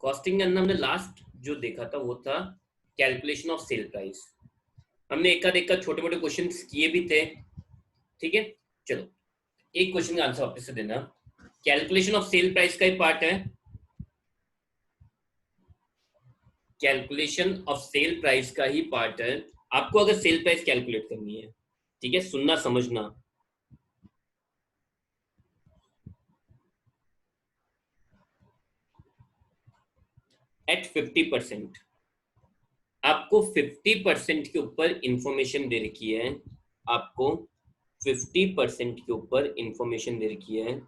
Costing के अंदर हमने लास्ट जो देखा था वो था कैलकुलेशन ऑफ सेल प्राइस। हमने एक छोटे मोटे क्वेश्चन किए भी थे, ठीक है। चलो एक क्वेश्चन का आंसर वापस से देना। कैलकुलेशन ऑफ सेल प्राइस का ही पार्ट है, कैलकुलेशन ऑफ सेल प्राइस का ही पार्ट है। आपको अगर सेल प्राइस कैलकुलेट करनी है, ठीक है, सुनना समझना। एट 50%, आपको 50% के ऊपर इंफॉर्मेशन दे रखी है, आपको 50% के ऊपर इंफॉर्मेशन दे रखी है।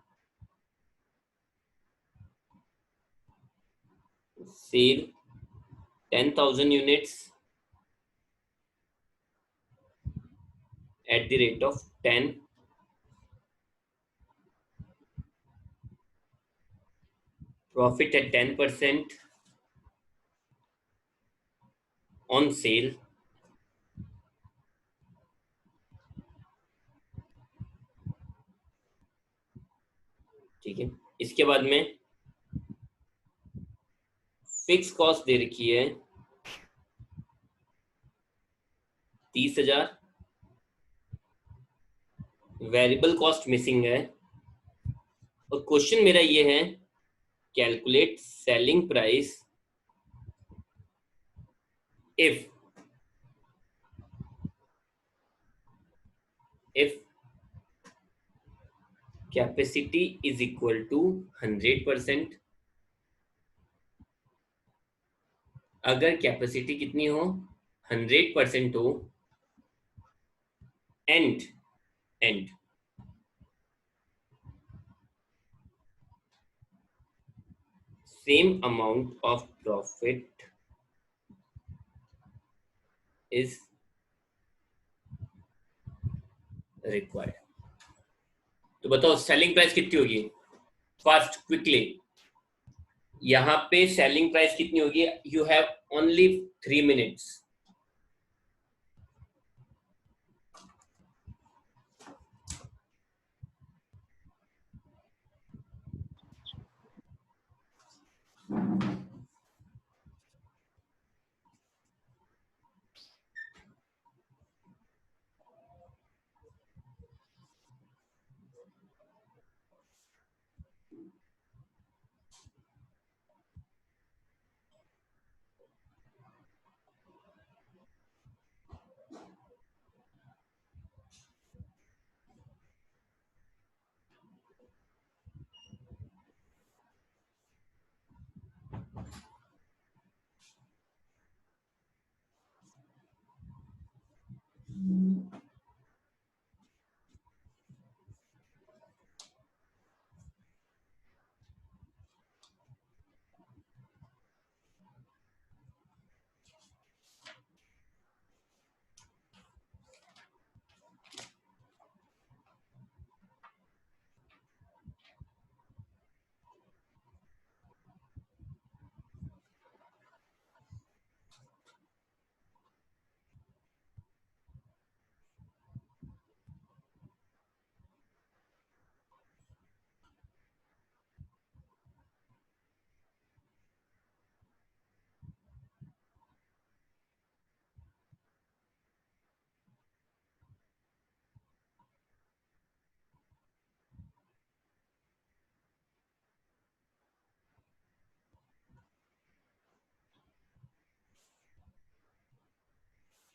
Sell 10,000 units at the rate of 10, profit at 10% on sale, ठीक है। इसके बाद में फिक्स कॉस्ट दे रखी है 30,000, वेरिएबल कॉस्ट मिसिंग है, और क्वेश्चन मेरा ये है calculate selling price if capacity is equal to 100%। अगर कैपेसिटी कितनी हो, 100% हो, and same amount of profit is required। तो बताओ सेलिंग प्राइस कितनी होगी, फास्ट क्विकली। यहाँ पे सेलिंग प्राइस कितनी होगी, यू हैव ओनली 3 मिनट्स।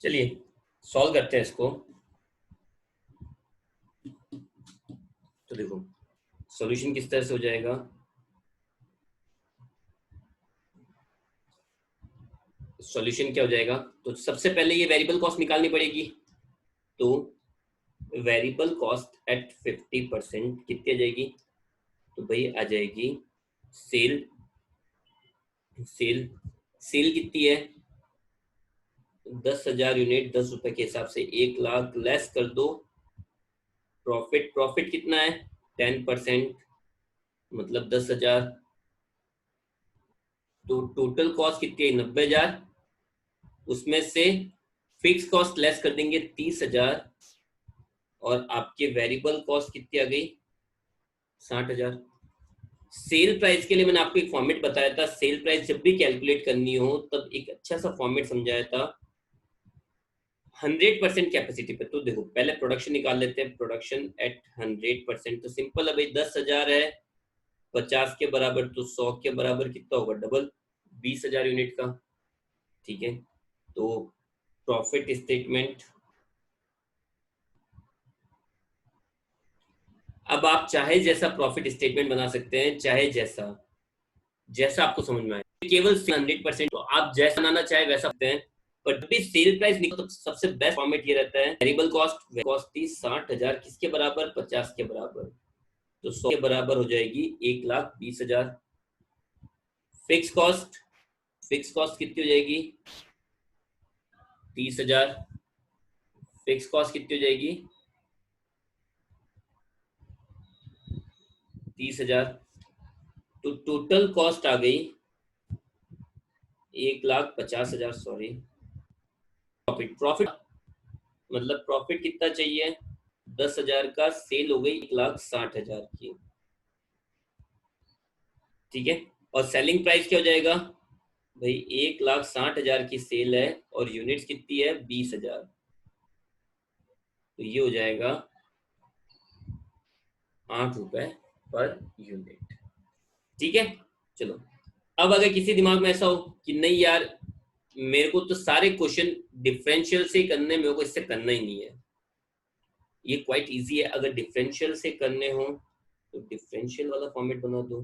चलिए सॉल्व करते हैं इसको। तो देखो सॉल्यूशन किस तरह से हो जाएगा। सॉल्यूशन क्या हो जाएगा, तो सबसे पहले ये वेरिएबल कॉस्ट निकालनी पड़ेगी। तो वेरिएबल कॉस्ट एट 50% कितनी आ जाएगी, तो भाई आ जाएगी सेल सेल सेल कितनी है 10,000 यूनिट, 10 रुपए के हिसाब से 1,00,000 लेस कर दो। प्रॉफिट कितना है 10%, मतलब 10,000। तो टोटल कॉस्ट कितनी है 90,000, उसमें से फिक्स कॉस्ट लेस कर देंगे 30,000, और आपके वेरिएबल कॉस्ट कितनी आ गई 60,000। सेल प्राइस के लिए मैंने आपको एक फॉर्मेट बताया था, सेल प्राइस जब भी कैलकुलेट करनी हो तब एक अच्छा सा फॉर्मेट समझाया था 100% कैपेसिटी पे। तो देखो पहले प्रोडक्शन निकाल लेते हैं, प्रोडक्शन एट 100%। तो सिंपल है भाई, 10,000 है, 50 के बराबर तो 100 के बराबर कितना होगा, डबल, 20,000 यूनिट का। ठीक है, तो प्रॉफिट स्टेटमेंट, अब आप चाहे जैसा प्रॉफिट स्टेटमेंट बना सकते हैं, चाहे जैसा जैसा आपको समझ में आए, केवल 100%। तो आप जैसा बनाना चाहे वैसा सकते हैं, पर जब भी सेल प्राइस निकल तो सबसे बेस्ट फॉर्मेट ये रहता है, वेरिएबल कॉस्ट, कॉस्ट थी 60,000, किसके बराबर, 50 के बराबर, तो 100 के बराबर हो जाएगी 1,20,000। फिक्स कॉस्ट, फिक्स कॉस्ट कितनी हो जाएगी, 30,000। फिक्स कॉस्ट कितनी हो जाएगी, 30,000। तो टोटल कॉस्ट आ गई 1,50,000, सॉरी। प्रॉफिट, प्रॉफिट मतलब प्रॉफिट कितना चाहिए, 10,000 का, सेल हो गई 1,60,000 की। ठीक है, और सेलिंग प्राइस क्या हो जाएगा भाई, 1,60,000 की सेल है और यूनिट्स कितनी है, 20,000, तो ये हो जाएगा 8 रुपए पर यूनिट। ठीक है, चलो। अब अगर किसी दिमाग में ऐसा हो कि नहीं यार, मेरे को तो सारे क्वेश्चन डिफरेंशियल से करने, मेरे को इससे करना ही नहीं है, ये क्वाइट इजी है, अगर डिफरेंशियल से करने हो तो डिफरेंशियल वाला फॉर्मेट बना दो।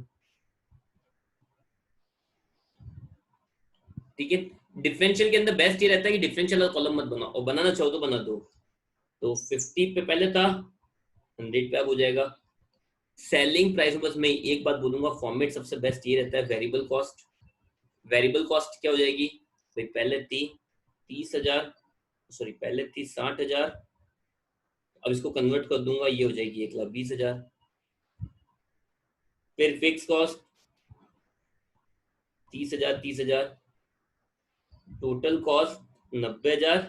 ठीक है, डिफरेंशियल के अंदर बेस्ट ये रहता है कि डिफरेंशियल वाला कॉलम मत बनाओ, और बनाना चाहो तो बना दो। तो 50 पे पहले था, 100 पे अब हो जाएगा। सेलिंग प्राइस में बस मैं एक बात बोलूंगा, फॉर्मेट सबसे बेस्ट ये रहता है, वेरिएबल कॉस्ट। वेरिएबल कॉस्ट क्या हो जाएगी भाई, पहले थी 30,000, सॉरी पहले थी 60,000, अब इसको कन्वर्ट कर दूंगा, ये हो जाएगी 1,20,000। फिर fix cost 30,000, 30,000, total cost 90,000।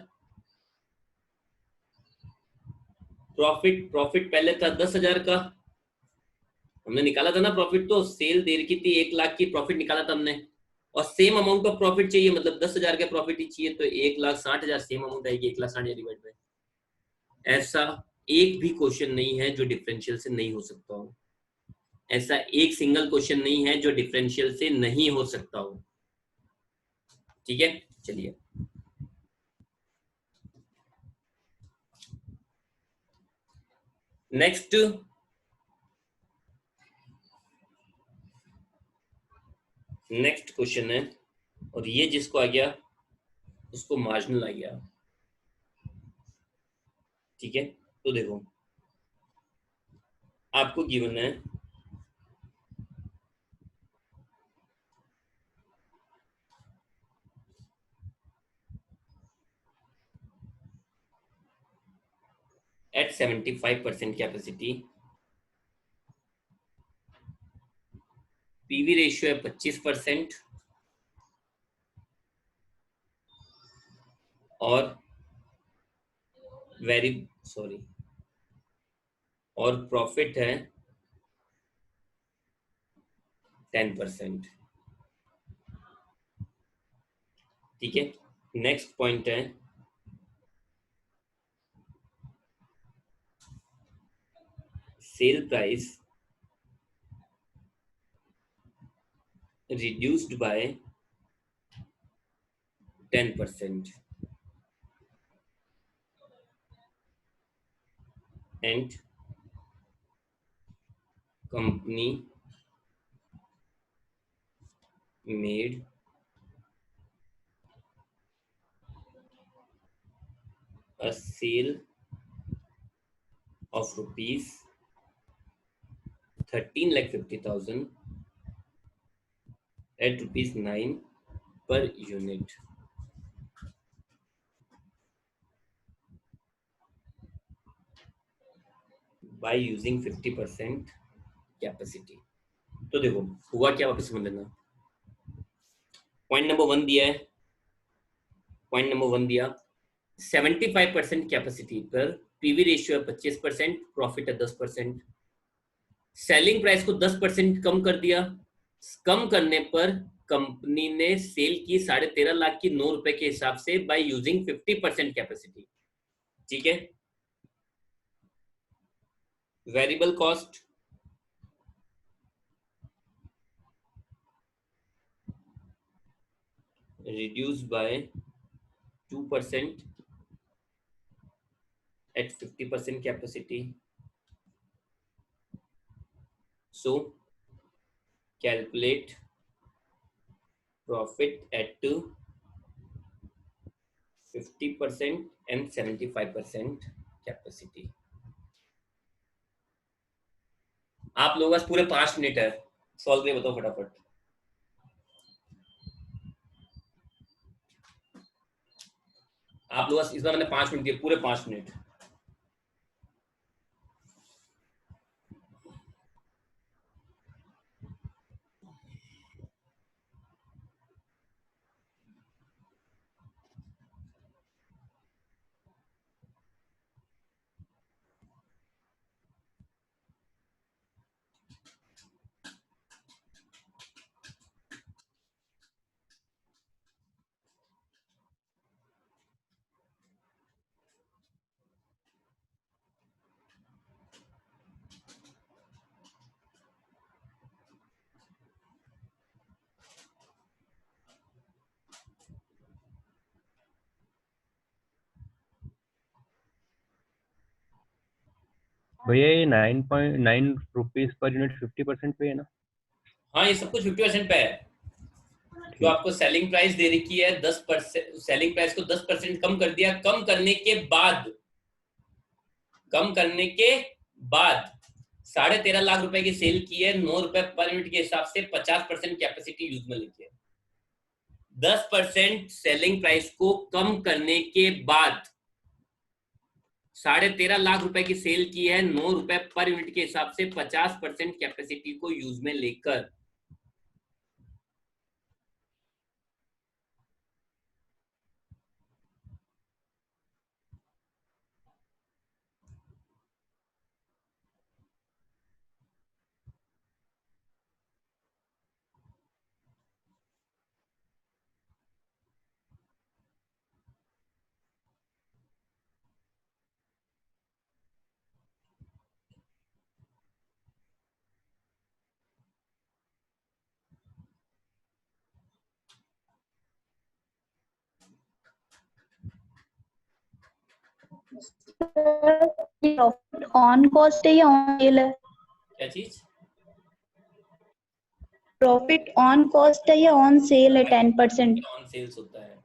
Profit, profit पहले था 10,000 का, हमने निकाला था ना प्रॉफिट, तो सेल देर की थी 1,00,000 की, प्रॉफिट निकाला था हमने, और सेम अमाउंट ऑफ प्रॉफिट चाहिए, मतलब 10,000 का प्रॉफिट ही चाहिए, तो 1,60,000 सेम अमाउंट आएगी, 1,60,000 डिवाइड बाय। ऐसा एक भी क्वेश्चन नहीं है जो डिफरेंशियल से नहीं हो सकता हो, ऐसा एक सिंगल क्वेश्चन नहीं है जो डिफरेंशियल से नहीं हो सकता हो। ठीक है, चलिए नेक्स्ट। नेक्स्ट क्वेश्चन है, और ये जिसको आ गया उसको मार्जिनल आ गया। ठीक है, तो देखो आपको गिवन है at 75% कैपेसिटी, पीवी रेशियो है 25%, और वेरी सॉरी, और प्रॉफिट है 10%। ठीक है, नेक्स्ट पॉइंट है sale price reduced by 10% and company made a sale of rupees 13,50,000 at rupees 9 per unit by using 50% capacity. तो देखो हुआ क्या, वापस समझ लेना। पॉइंट नंबर 1 दिया है, पॉइंट नंबर 1 दिया 75% कैपेसिटी पर पीवी रेशियो है 25%, प्रॉफिट है 10%। सेलिंग प्राइस को 10% कम कर दिया, कम करने पर कंपनी ने सेल की 13.5 लाख की 9 रुपए के हिसाब से बाय यूजिंग 50% कैपेसिटी। ठीक है, variable cost reduce by 2% at 50% capacity, so calculate profit at 50% and 75% capacity। आप लोगों के पास पूरे 5 मिनट है, सॉल्व करके बताओ फटाफट। आप लोगों इस बार मैंने 5 मिनट दिए, पूरे 5 मिनट। भैया ये 9.9 रुपीज पर यूनिट 50% पे है ना? हाँ, ये सब कुछ 50% पे है। तो आपको सेलिंग प्राइस दे रखी है 10%, सेलिंग प्राइस को 10% कम कर दिया, कम करने के बाद 13.5 लाख रुपए की सेल की है, 9 रुपए पर यूनिट के हिसाब से 50% कैपेसिटी यूज में लेके 10% सेलिंग प्राइस को कम करने के बाद 13.5 लाख रुपए की सेल की है, 9 रुपए पर यूनिट के हिसाब से 50% कैपेसिटी को यूज में लेकर प्रॉफिट ऑन कॉस्ट है या ऑन सेल है? क्या चीज? प्रॉफिट ऑन कॉस्ट है या ऑन सेल है? 10% ऑन सेल्स होता है,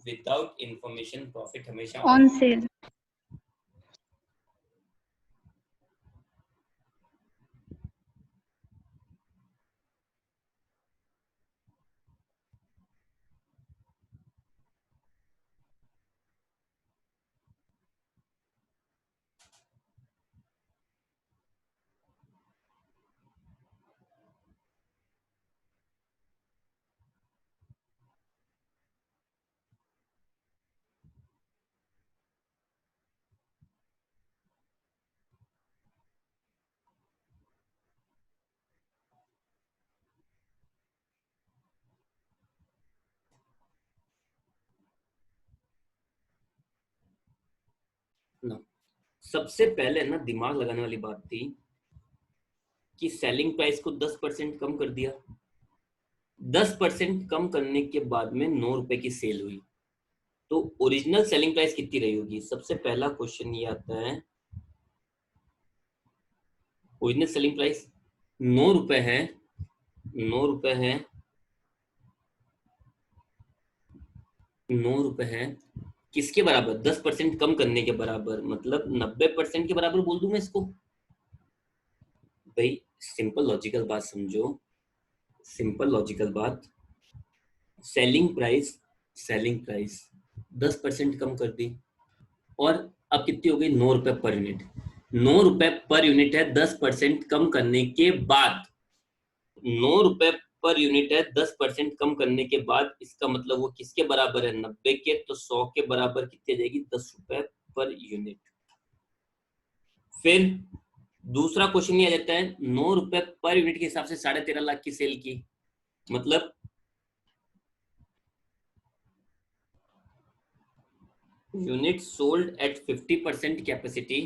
विदाउट इंफॉर्मेशन प्रॉफिट हमेशा ऑन सेल। ना। सबसे पहले ना दिमाग लगाने वाली बात थी कि सेलिंग प्राइस को 10% कम कर दिया, 10% कम करने के बाद में 9 रुपए की सेल हुई, तो ओरिजिनल सेलिंग प्राइस कितनी रही होगी? सबसे पहला क्वेश्चन ये आता है, ओरिजिनल सेलिंग प्राइस 9 रुपए है, 9 रुपए है, 9 रुपए है, किसके बराबर? 10% कम करने के बराबर, मतलब 90% के बराबर बोल दूं मैं इसको। भाई सिंपल लॉजिकल बात समझो, सिंपल लॉजिकल बात, सेलिंग प्राइस 10% कम कर दी और अब कितनी हो गई? 9 रुपए पर यूनिट। 9 रुपए पर यूनिट है 10% कम करने के बाद, 9 रुपए पर यूनिट है 10% कम करने के बाद, इसका मतलब वो किसके बराबर है? 90 के, तो 100 के बराबर कितनी आ जाएगी? 10 रुपए पर यूनिट। फिर दूसरा क्वेश्चन ये आ जाता है 9 रुपए पर यूनिट के हिसाब से 13.5 लाख की सेल की, मतलब यूनिट सोल्ड एट 50% कैपेसिटी,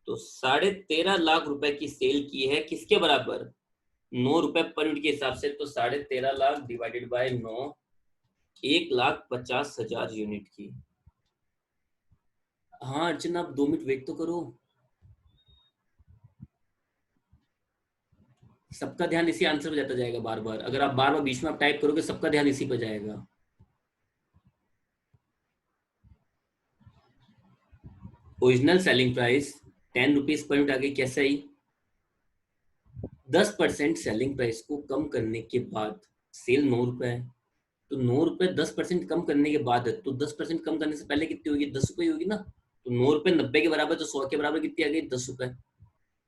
तो 13.5 लाख रुपए की सेल की है, किसके बराबर? 9 रुपए पर यूनिट के हिसाब से, तो 13.5 लाख डिवाइडेड बाय 9, 1,50,000 यूनिट की। हाँ अर्चना, आप 2 मिनट वेट तो करो, सबका ध्यान इसी आंसर पे जाता जाएगा बार बार। अगर आप बार बार बीच में आप टाइप करोगे, सबका ध्यान इसी पे जाएगा। Original selling price 10 rupees per unit आ गई, कैसे आई? 10% सेलिंग प्राइस को कम करने के बाद सेल 9 रुपए है, तो 9 रुपए 10% कम करने के बाद है, तो 10% कम करने से पहले कितनी होगी? 10 रुपए होगी ना। तो 9 रुपए 90 के बराबर, तो 100 के बराबर कितनी आ गई? 10 रुपए।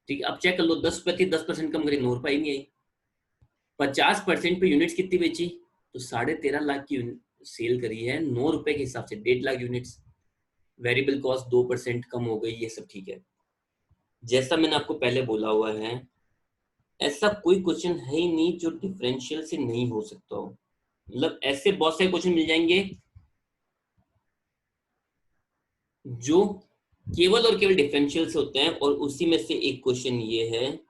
ठीक है, अब चेक कर लो, 10 रुपए थी, 10% कम करी, 9 रुपए ही नहीं आई। 50% पे यूनिट्स कितनी बेची? तो 13.5 लाख की सेल करी है 9 रुपए के हिसाब से, 1.5 लाख यूनिट्स। वेरिएबल कॉस्ट 2% कम हो गई, ये सब ठीक है। जैसा मैंने आपको पहले बोला हुआ है, ऐसा कोई क्वेश्चन है ही नहीं जो डिफरेंशियल से नहीं हो सकता हो। मतलब ऐसे बहुत सारे क्वेश्चन मिल जाएंगे जो केवल और केवल डिफरेंशियल से होते हैं, और उसी में से एक क्वेश्चन ये है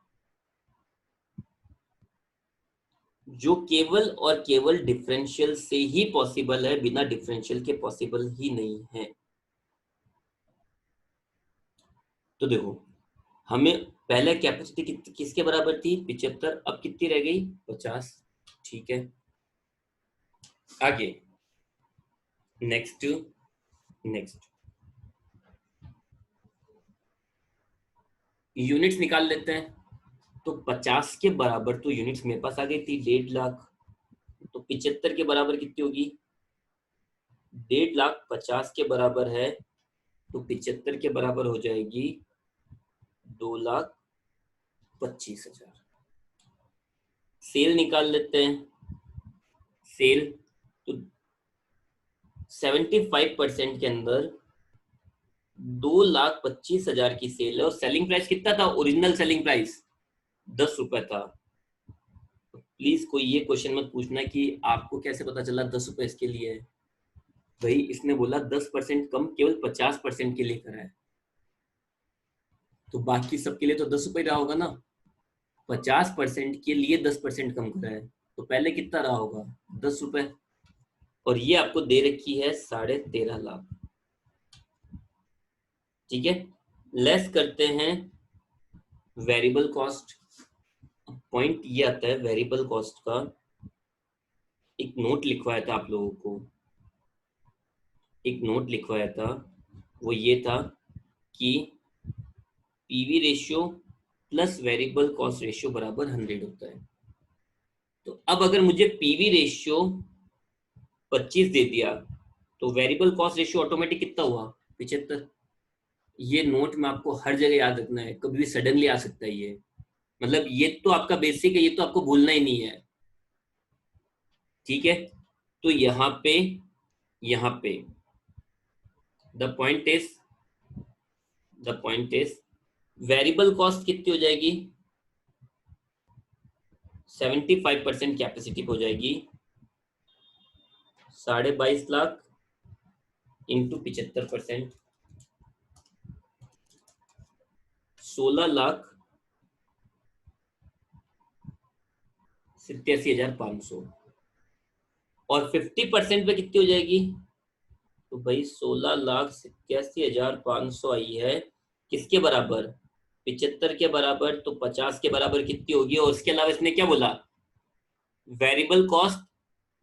जो केवल और केवल डिफरेंशियल से ही पॉसिबल है, बिना डिफरेंशियल के पॉसिबल ही नहीं है। तो देखो, हमें पहले कैपेसिटी किसके बराबर थी? 75, अब कितनी रह गई? 50। ठीक है, आगे नेक्स्ट नेक्स्ट यूनिट्स निकाल लेते हैं। तो 50 के बराबर तो यूनिट्स मेरे पास आ गई थी 1.5 लाख, तो 75 के बराबर कितनी होगी? 1.5 लाख 50 के बराबर है, तो 75 के बराबर हो जाएगी 2,25,000। सेल निकाल लेते हैं। सेल तो 75% के अंदर 2,25,000 की सेल है, और सेलिंग प्राइस कितना था? ओरिजिनल सेलिंग प्राइस 10 रुपए था। प्लीज कोई ये क्वेश्चन मत पूछना कि आपको कैसे पता चला 10 रुपए इसके लिए है। भाई इसने बोला 10% कम केवल 50% के लिए करा है, तो बाकी सबके लिए तो 10 रुपए रहा होगा ना। 50% के लिए 10% कम करा है, तो पहले कितना रहा होगा? 10 रुपए। और ये आपको दे रखी है 13.5 लाख। ठीक है, लेस करते हैं वेरिएबल कॉस्ट। पॉइंट ये आता है वेरिएबल कॉस्ट का, एक नोट लिखवाया था आप लोगों को, एक नोट लिखवाया था, वो ये था कि PV ratio plus variable cost ratio बराबर 100 होता है। तो अब अगर मुझे पीवी रेशियो 25 दे दिया, तो वेरिएबल कॉस्ट रेशियो ऑटोमेटिक कितना हुआ? 75। ये नोट में आपको हर जगह याद रखना है, कभी भी सडनली आ सकता है ये, मतलब ये तो आपका बेसिक है, ये तो आपको भूलना ही नहीं है। ठीक है, तो यहाँ पे the point is variable cost कितनी हो जाएगी? 75% कैपेसिटी हो जाएगी, 22.5 लाख इंटू 75%, 16,87,500। और 50% पे कितनी हो जाएगी? तो भाई 16,87,500 आई है, किसके बराबर? 75 के बराबर। तो 50 के बराबर कितनी होगी? और उसके अलावा इसने क्या बोला? वेरिएबल कॉस्ट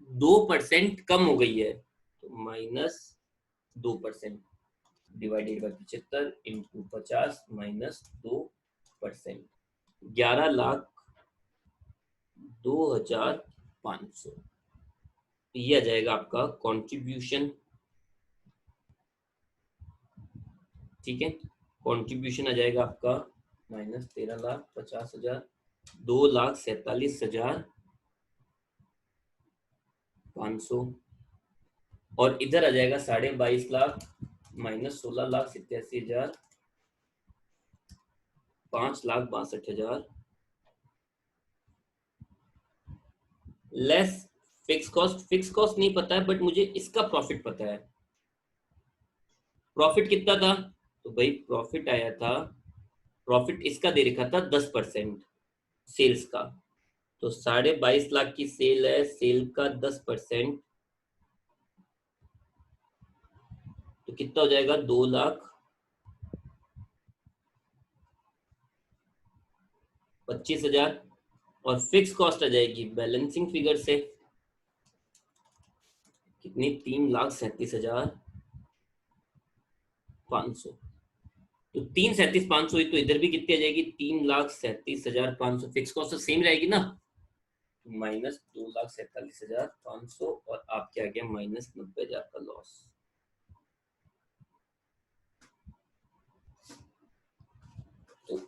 2% कम हो गई है, तो -2% डिवाइडेड बाय 75 इंटू 50 -2%, 11,02,500। ये आ जाएगा आपका कंट्रीब्यूशन। ठीक है, कंट्रीब्यूशन आ जाएगा आपका -13,50,000, 2,47,500, और इधर आ जाएगा 22.5 लाख -16,87,000, 5,62,000 लेस फिक्स कॉस्ट नहीं पता है, बट मुझे इसका प्रॉफिट पता है। प्रॉफिट कितना था? तो भाई प्रॉफिट आया था, प्रॉफिट इसका दे रखा था 10% सेल्स का। तो 22.5 लाख की सेल है, सेल का 10%, तो कितना हो जाएगा? 2,25,000। और फिक्स कॉस्ट आ जाएगी बैलेंसिंग फिगर से कितनी? 3,37,500। तो 3,37,500 हुई, तो इधर भी कितनी आ जाएगी? 3,37,500। फिक्स कॉस्ट तो सेम रहेगी ना, माइनस 2,47,500, और आपके आ गया -90,000 का लॉस। तो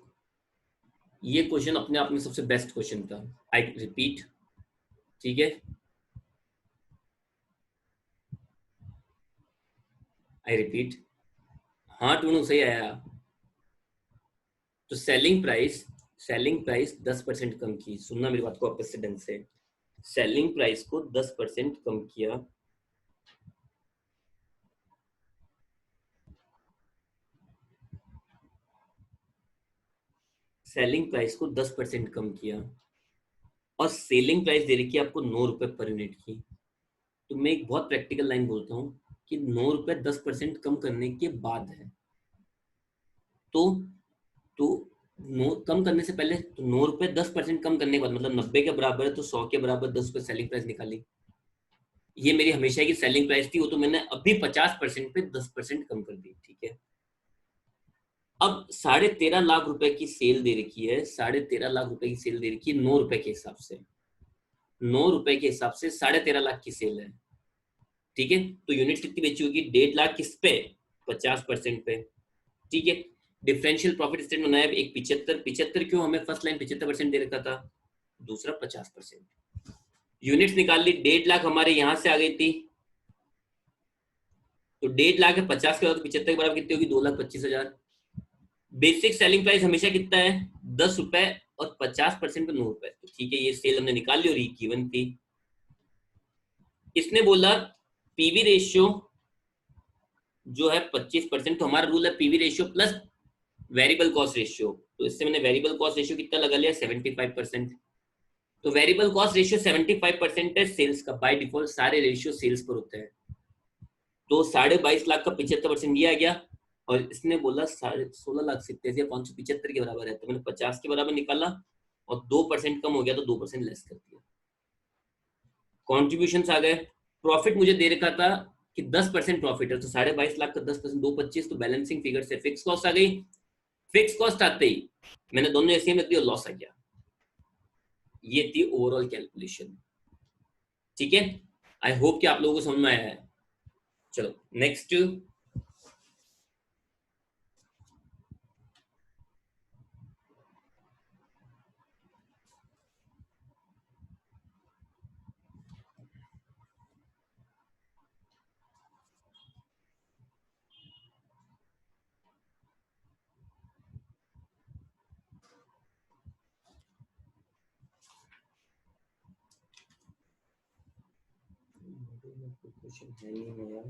ये क्वेश्चन अपने आप में सबसे बेस्ट क्वेश्चन था। आई रिपीट, ठीक है, आई रिपीट। हाँ टूनू सही आया। तो सेलिंग प्राइस 10% कम की। सुनना मेरी बात को वापस से ढंग से। सेलिंग प्राइस को 10% कम किया, सेलिंग प्राइस को 10% कम किया, और सेलिंग प्राइस दे रखी है आपको 9 रुपए पर यूनिट की। तो मैं एक बहुत प्रैक्टिकल लाइन बोलता हूँ कि 9 रुपए 10% कम करने के बाद है। तो तो कम करने से पहले, तो 9 रुपए 10% कम करने के बाद मतलब 90 के बराबर है, तो 100 के बराबर 10 रुपए सेलिंग प्राइस निकाली। ये मेरी हमेशा की सेलिंग प्राइस थी, वो तो मैंने अभी 50% पे 10% कम कर दी, ठीक है। अब 13.5 लाख रुपए की सेल दे रखी है, 13.5 लाख रुपए की सेल दे रखी है 9 रुपए के हिसाब से। 9 रुपए के हिसाब से 13.5 लाख की सेल है, ठीक है। तो यूनिट कितनी बेची होगी? 1.5 लाख। किस पे? 50% पे, ठीक है। डिफरेंशियल प्रॉफिट स्टेटमेंट बनाया, एक 75 क्यों? हमें फर्स्ट लाइन 75% दे रखा था, दूसरा 50%। यूनिट्स निकाल ली, 1.5 लाख हमारे यहां से आ गई थी। तो 1.5 लाख है, 50 के बाद 75 के बराबर कितनी होगी? 2,25,000। बेसिक सेलिंग प्राइस हमेशा कितना है? 10 रुपए, और 50% पे 9 रुपए। तो ठीक है, ये सेल हमने निकाल ली और ये गिवन थी। इसने बोला पीवी रेशियो जो है 25%, तो हमारा रूल है PV ratio plus variable cost ratio. तो इससे मैंने वेरिएबल कॉस्ट रेशियो कितना लगा लिया? 75%। तो वेरिएबल कॉस्ट रेशियो 75% है सेल्स का, बाय डिफॉल्ट सारे रेशियो सेल्स पर होते हैं। तो 22.5 लाख का 75% ये आ गया, और इसने बोला 16,87,575 के बराबर है। तो मैंने 50 के बराबर निकाला, और 2% कम हो गया, तो 2% लेस कर दिया। कॉन्ट्रीब्यूशन आ गए। प्रॉफिट मुझे दे रखा था कि 10% प्रॉफिट है, तो 22.5 लाख का 10%, 2,25, तो बैलेंसिंग फिगर से फिक्स कॉस्ट आ गई। फिक्स कॉस्ट आते ही मैंने दोनों ऐसे में दिया, लॉस आ गया। ये थी ओवरऑल कैलकुलेशन, ठीक है। आई होप कि आप लोगों को समझ में आया है। चलो नेक्स्ट। क्वेश्चन है नहीं मेरा।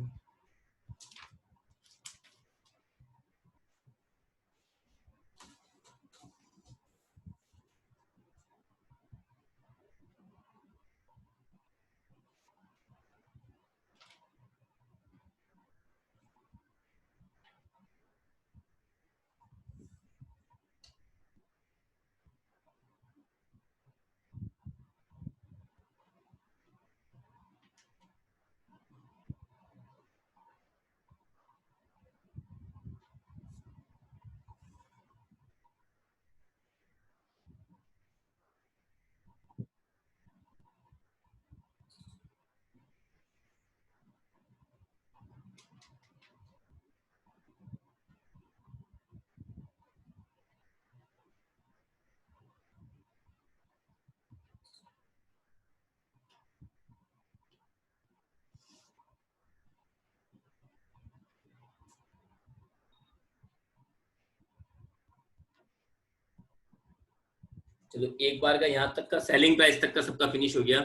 चलो एक बार का यहाँ तक का सेलिंग प्राइस तक का सबका फिनिश हो गया।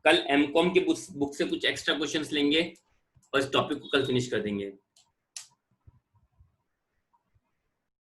कल एमकॉम के बुक से कुछ एक्स्ट्रा क्वेश्चंस लेंगे और इस टॉपिक को कल फिनिश कर देंगे।